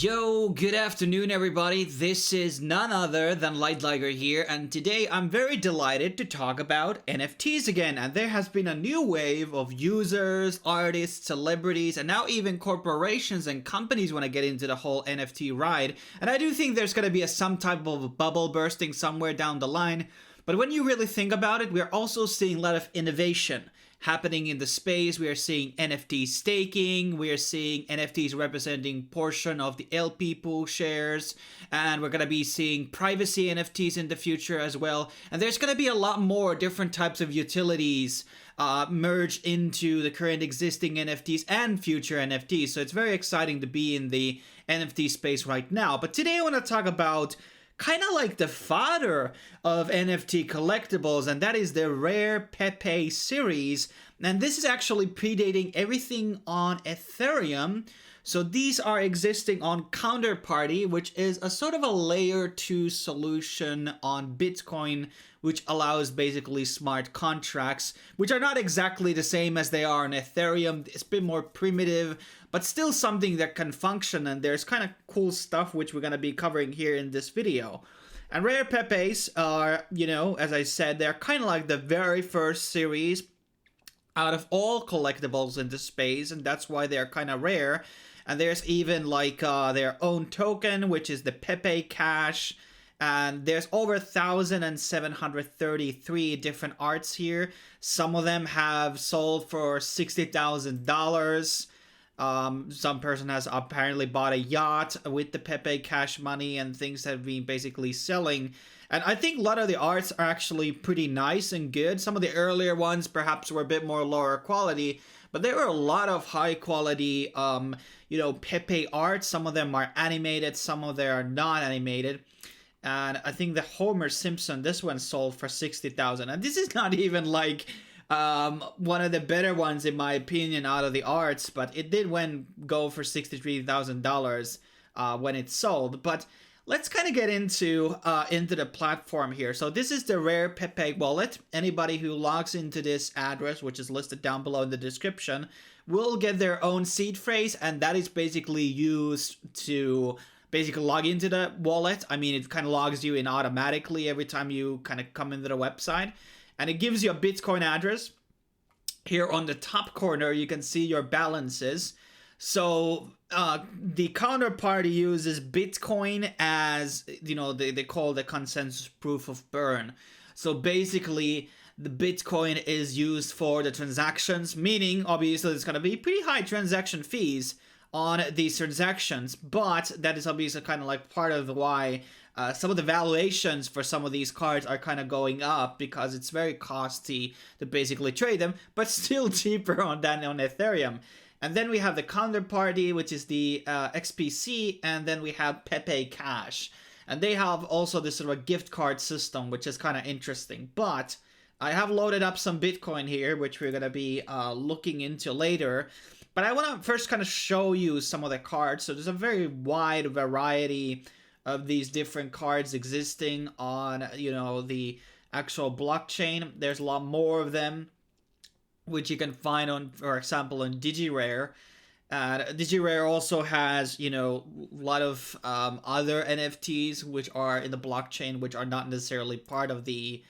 Yo, good afternoon everybody. This is none other than Lightliger here, and today I'm very delighted to talk about NFTs again. And there has been a new wave of users, artists, celebrities, and now even corporations and companies want to get into the whole NFT ride. And I do think there's going to be some type of bubble bursting somewhere down the line. But when you really think about it, we're also seeing a lot of innovation happening in the space. We are seeing NFT staking, we are seeing NFTs representing portion of the LP pool shares, and we're going to be seeing privacy NFTs in the future as well. And there's going to be a lot more different types of utilities merged into the current existing NFTs and future NFTs. So it's very exciting to be in the NFT space right now. But today I want to talk about kind of like the father of NFT collectibles, and that is the Rarepepe series. And this is actually predating everything on Ethereum. So these are existing on Counterparty, which is a sort of a layer 2 solution on Bitcoin, which allows basically smart contracts, which are not exactly the same as they are on Ethereum. It's a bit more primitive, but still something that can function, and there's kind of cool stuff which we're going to be covering here in this video. And Rarepepes are, as I said, they're kind of like the very first series out of all collectibles in the space, and that's why they're kind of rare. And there's even like their own token, which is the Pepe Cash. And there's over 1,733 different arts here. Some of them have sold for $60,000. Some person has apparently bought a yacht with the Pepe Cash money, and things have been basically selling. And I think a lot of the arts are actually pretty nice and good. Some of the earlier ones perhaps were a bit more lower quality, but there were a lot of high quality, Pepe art. Some of them are animated, some of them are not animated. And I think the Homer Simpson, this one sold for $60,000. And this is not even like one of the better ones in my opinion out of the arts, but it did go for $63,000 when it sold. But let's kind of get into the platform here. So this is the Rarepepe wallet. Anybody who logs into this address, which is listed down below in the description, will get their own seed phrase, and that is basically used to basically log into the wallet. I mean, it kind of logs you in automatically every time you kind of come into the website, and it gives you a Bitcoin address. Here on the top corner, you can see your balances. So the counterparty uses Bitcoin as, they call the consensus proof of burn. So basically, the Bitcoin is used for the transactions, meaning obviously there's going to be pretty high transaction fees on these transactions, but that is obviously kind of like part of why some of the valuations for some of these cards are kind of going up, because it's very costly to basically trade them, but still cheaper than on Ethereum. And then we have the Counterparty, which is the XPC, and then we have Pepe Cash. And they have also this sort of a gift card system, which is kind of interesting. But I have loaded up some Bitcoin here, which we're going to be looking into later. But I want to first kind of show you some of the cards. So there's a very wide variety of these different cards existing on, the actual blockchain. There's a lot more of them, which you can find on, for example, on DigiRare. DigiRare also has, a lot of other NFTs which are in the blockchain, which are not necessarily part of the,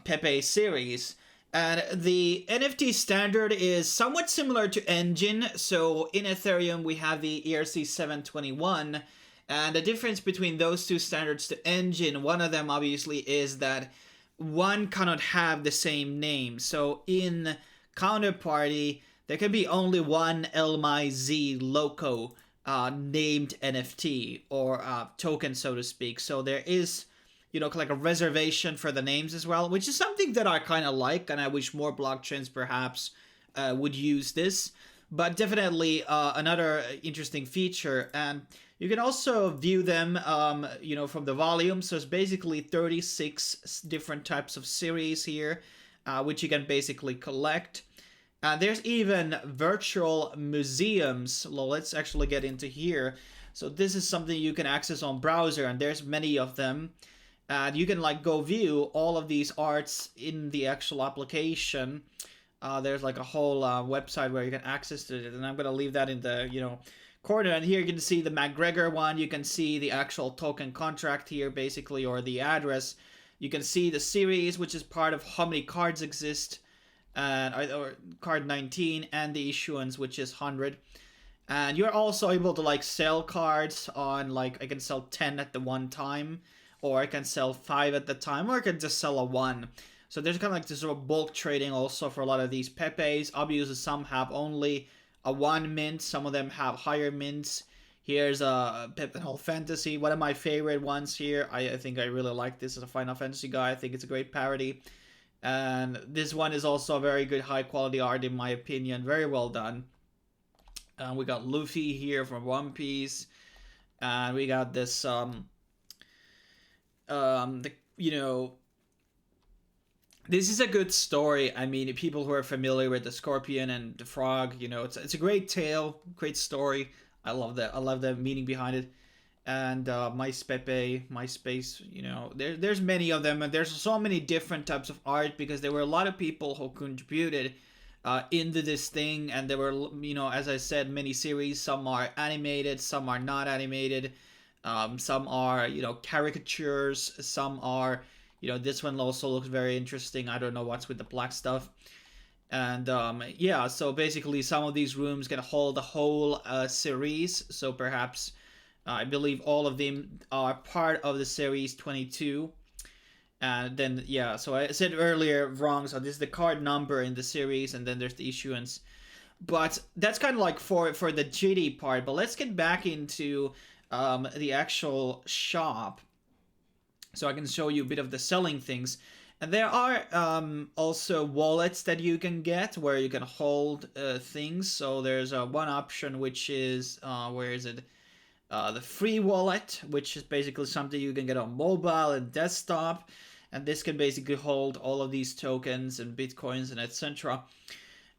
Pepe series. And the NFT standard is somewhat similar to Engine. So in Ethereum, we have the ERC-721. And the difference between those two standards to Engine, one of them obviously is that one cannot have the same name. So in Counterparty, there can be only one LMIZ loco named NFT or token, so to speak. So there is, like a reservation for the names as well, which is something that I kind of like, and I wish more blockchains perhaps would use this. But definitely another interesting feature. And you can also view them, from the volume. So it's basically 36 different types of series here, which you can basically collect. There's even virtual museums. Well, let's actually get into here. So this is something you can access on browser, and there's many of them. And you can go view all of these arts in the actual application. There's like a whole website where you can access it, and I'm gonna leave that in the corner, and here you can see the McGregor one. You can see the actual token contract here, basically, or the address. You can see the series, which is part of how many cards exist, or card 19, and the issuance, which is 100. And you're also able to like sell cards on, like, I can sell 10 at the one time, or I can sell 5 at the time, or I can just sell a 1. So there's kind of like this sort of bulk trading also for a lot of these Pepes. Obviously, some have only a 1 mint, some of them have higher mints. Here's a Pepe Fantasy, one of my favorite ones here. I think I really like this as a Final Fantasy guy. I think it's a great parody. And this one is also a very good high quality art in my opinion. Very well done. We got Luffy here from One Piece, and we got this this is a good story. I mean, people who are familiar with the Scorpion and the Frog, it's a great tale, great story. I love that. I love the meaning behind it. And Pepe, MySpace, there's many of them, and there's so many different types of art because there were a lot of people who contributed into this thing, and there were, as I said, many series. Some are animated, some are not animated, some are, caricatures, some are, this one also looks very interesting. I don't know what's with the black stuff. And yeah, so basically some of these rooms can hold the whole series, so perhaps I believe all of them are part of the series 22. And then, yeah, so I said earlier wrong, so this is the card number in the series, and then there's the issuance. But that's kind of like for the GD part, but let's get back into the actual shop, so I can show you a bit of the selling things. And there are also wallets that you can get where you can hold things. So there's one option, which is, where is it? The free wallet, which is basically something you can get on mobile and desktop, and this can basically hold all of these tokens and bitcoins and etc.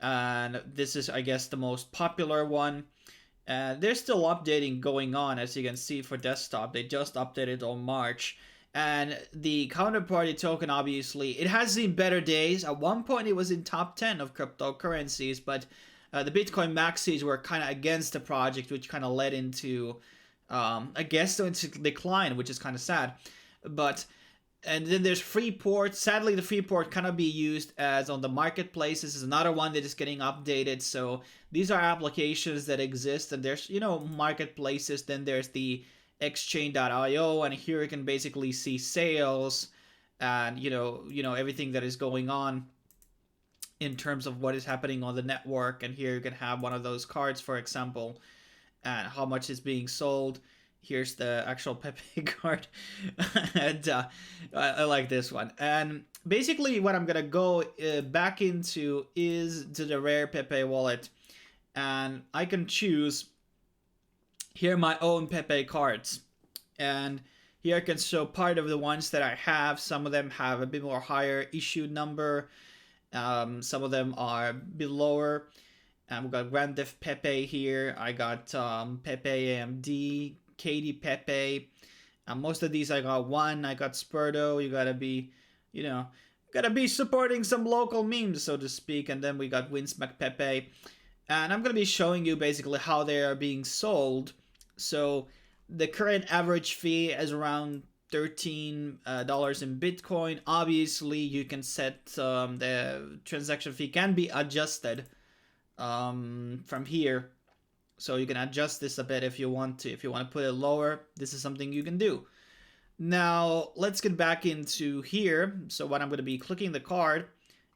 And this is, I guess, the most popular one. There's still updating going on, as you can see, for desktop. They just updated on March. And the Counterparty token, obviously, it has seen better days. At one point it was in top 10 of cryptocurrencies, but the Bitcoin maxis were kind of against the project, which kind of led into, I guess, into decline, which is kind of sad. And then there's Freeport. Sadly, the Freeport cannot be used as on the marketplace. This is another one that is getting updated. So these are applications that exist, and there's, marketplaces. Then there's the exchange.io, and here you can basically see sales and, everything that is going on in terms of what is happening on the network. And here you can have one of those cards, for example, and how much is being sold. Here's the actual Pepe card. And I like this one. And basically what I'm gonna go back into is to the Rarepepe wallet, and I can choose here my own Pepe cards. And here I can show part of the ones that I have. Some of them have a bit more higher issue number. Some of them are a bit lower. We've got Grand Theft Pepe here. I got Pepe AMD, Katy Pepe. Most of these I got 1. I got Spurdo. You gotta be, gotta be supporting some local memes, so to speak. And then we got Vince McPepe. And I'm gonna be showing you basically how they are being sold. So the current average fee is around $13 in Bitcoin. Obviously, you can set the transaction fee can be adjusted from here. So you can adjust this a bit if you want to. If you want to put it lower, this is something you can do. Now, let's get back into here. So what I'm going to be clicking the card,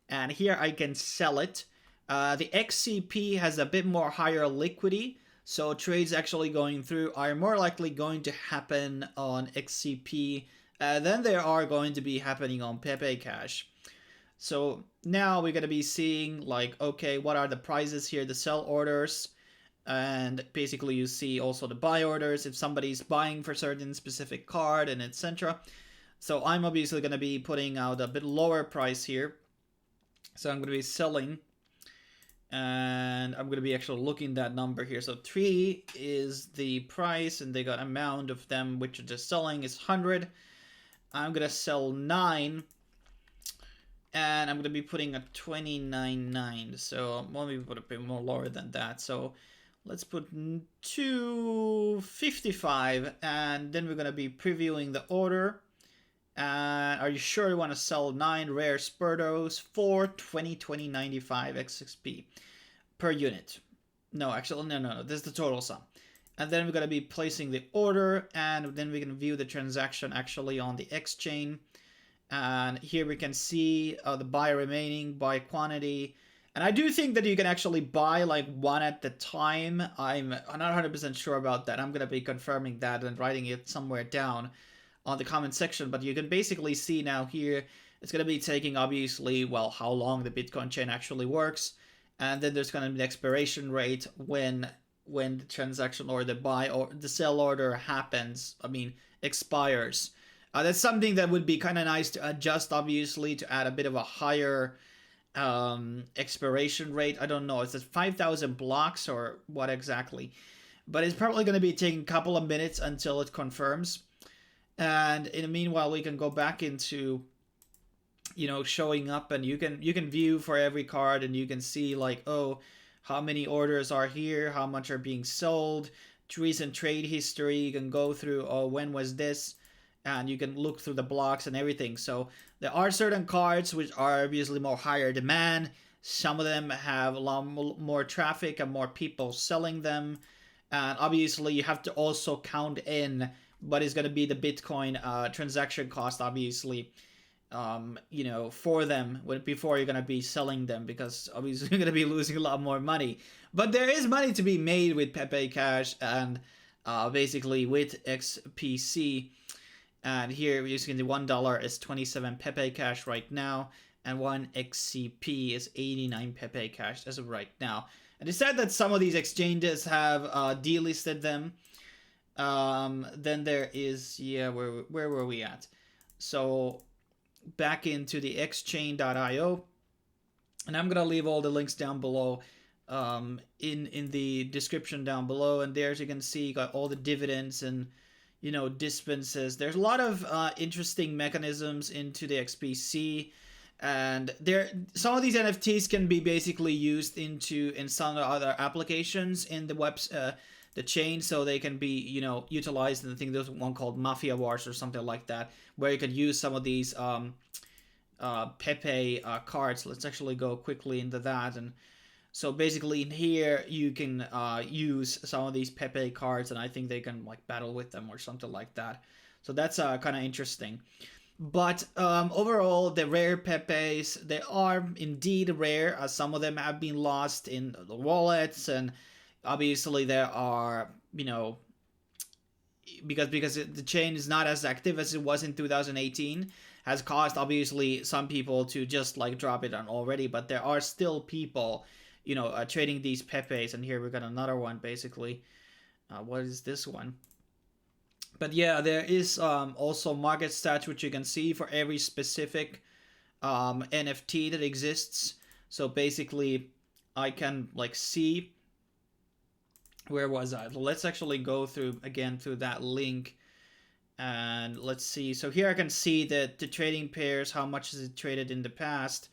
and here I can sell it. The XCP has a bit more higher liquidity. So trades actually going through are more likely going to happen on XCP than they are going to be happening on Pepe Cash. So now we're going to be seeing, like, okay, what are the prices here, the sell orders, and basically you see also the buy orders if somebody's buying for certain specific card and etc. So I'm obviously going to be putting out a bit lower price here. So I'm going to be selling, and I'm going to be actually looking that number here. So 3 is the price, and they got amount of them which are just selling is 100. I'm going to sell 9, and I'm going to be putting a 29.9. So let me put a bit more lower than that. So Let's put 255, and then we're going to be previewing the order. Are you sure you want to sell 9 rare Spurdos for 2095 XXP per unit? No, actually, no. This is the total sum. And then we're going to be placing the order, and then we can view the transaction actually on the exchange. And here we can see the buy remaining, buy quantity. And I do think that you can actually buy like one at the time. I'm not 100% sure about that. I'm going to be confirming that and writing it somewhere down on the comment section. But you can basically see now here, it's going to be taking obviously, well, how long the Bitcoin chain actually works. And then there's going to be an expiration rate when the transaction or the buy or the sell order happens, expires. That's something that would be kind of nice to adjust, obviously, to add a bit of a higher expiration rate. I don't know, is it 5,000 blocks or what exactly? But it's probably going to be taking a couple of minutes until it confirms. And in the meanwhile, we can go back into, showing up, and you can view for every card, and you can see like, oh, how many orders are here, how much are being sold, recent trade history. You can go through, oh, when was this? And you can look through the blocks and everything. So there are certain cards which are obviously more higher demand. Some of them have a lot more traffic and more people selling them. And obviously you have to also count in what is going to be the Bitcoin transaction cost, obviously, for them before you're going to be selling them, because obviously you're going to be losing a lot more money. But there is money to be made with Pepe Cash and basically with XPC. And here we're using the $1 is 27 Pepe Cash right now, and 1 XCP is 89 Pepe Cash as of right now. And it said that some of these exchanges have delisted them. Then there is, where were we at? So back into the exchange.io, and I'm gonna leave all the links down below in the description down below. And there, as you can see, you got all the dividends and dispenses. There's a lot of interesting mechanisms into the XPC, and some of these NFTs can be basically used in some other applications in the the chain, so they can be utilized. And I think there's one called Mafia Wars or something like that, where you could use some of these Pepe cards. Let's actually go quickly into that. And so basically in here you can use some of these Pepe cards, and I think they can like battle with them or something like that. So that's kind of interesting. But overall, the rare Pepes, they are indeed rare, as some of them have been lost in the wallets. And obviously there are, because the chain is not as active as it was in 2018, has caused obviously some people to just like drop it on already. But there are still people trading these Pepes. And here we got another one, basically. What is this one? But yeah, there is also market stats, which you can see for every specific NFT that exists. So basically, I can like see, where was I? Let's actually go through that link, and let's see. So here I can see that the trading pairs, how much is it traded in the past.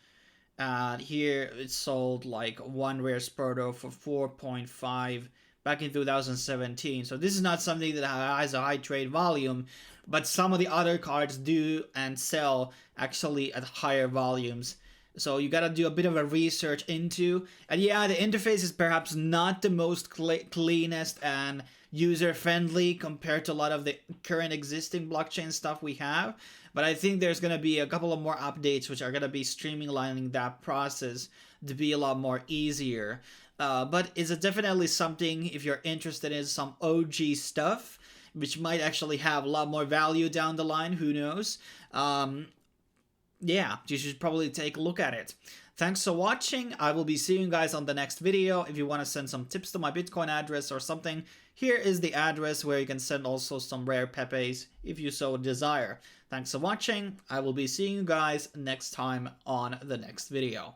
Here it sold like 1 rare Spurdo for 4.5 back in 2017. So this is not something that has a high trade volume, but some of the other cards do and sell actually at higher volumes. So you gotta do a bit of a research into. And yeah, the interface is perhaps not the most cleanest and user-friendly compared to a lot of the current existing blockchain stuff we have. But I think there's going to be a couple of more updates which are going to be streamlining that process to be a lot more easier. But it's definitely something, if you're interested in some OG stuff, which might actually have a lot more value down the line, who knows. Yeah, you should probably take a look at it. Thanks for watching. I will be seeing you guys on the next video. If you want to send some tips to my Bitcoin address or something, here is the address where you can send also some rare Pepes if you so desire. Thanks for watching. I will be seeing you guys next time on the next video.